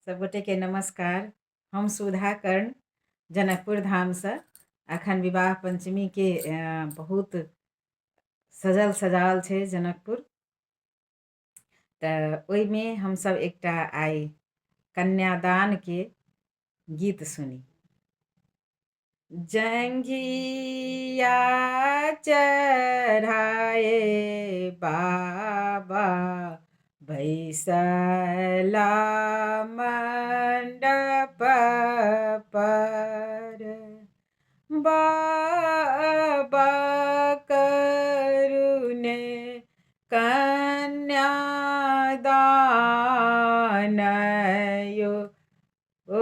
सबगोटे के नमस्कार। हम सुधा कर्ण जनकपुर धाम से अखन विवाह पंचमी के बहुत सजल सजाल छै जनकपुर। तऽ ओहिमे हमसब एकटा आइ कन्यादान के गीत सुनी। जंघिया चढ़ाए बाबा बैसला मंडप पर, बाबा करुणे कन्यादान यो ओ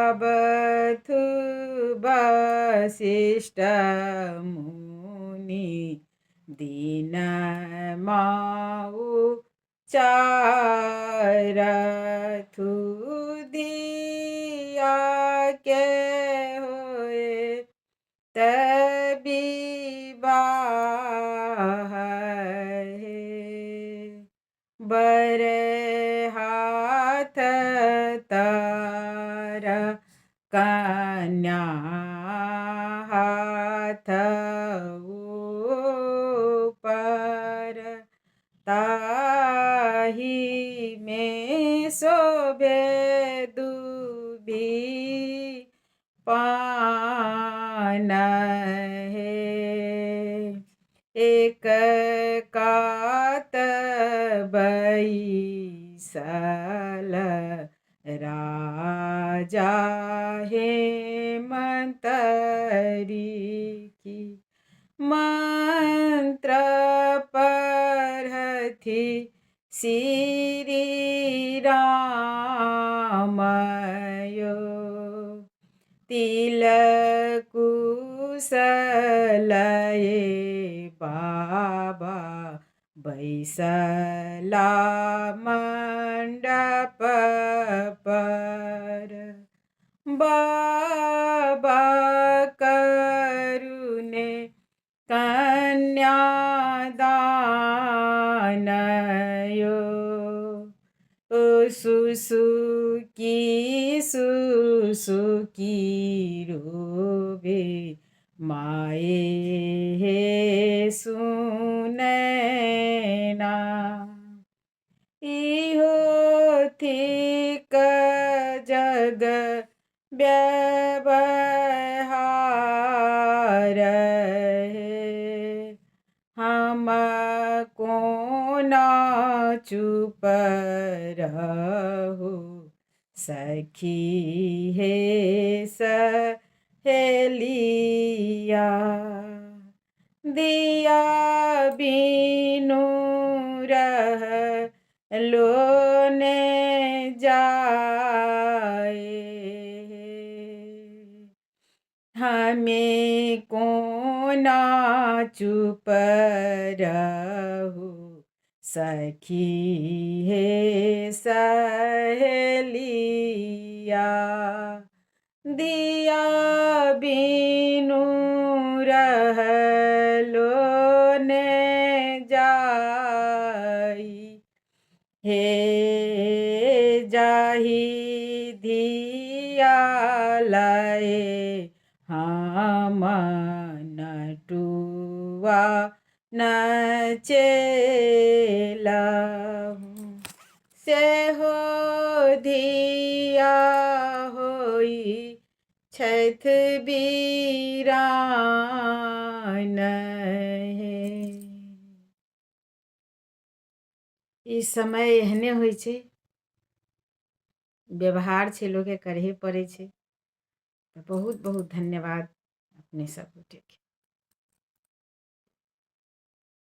आबथु वशिष्ठ मुनि दीन माऊ चारथु दिया के होए तबी विवाह हे। बर हाथ तर कन्या हाथ ऊपर, ताही में शोभे दुबी पान हे। एक कात बैसल राजा हेमंतरी की, मंत्र पढ़थि श्री राम यो, तिलकुशलये बाबा बैसला मंडप पर, बाबा करुणे कन्यादान यो, सुसुकी सुसुकी रोवे माए हे सुनैना, इहो थिक जग व्यवहार हे। हम कोना चुप रहु सखी हे सहेलिया, दिया बिनु रह लोने जाए, हमें कोना चुप रहु सखी हे सहेलिया, दिया बिनु रह लोने जाई, हे जाहि धिया लाए हम नटुआ नचेलहु, सेहो धिया होई छथि वीरान हे। ई समय एहने होइ छै, व्यवहार छै लोके करहे पड़ै छै। बहुत बहुत धन्यवाद अपने सब गोटे के।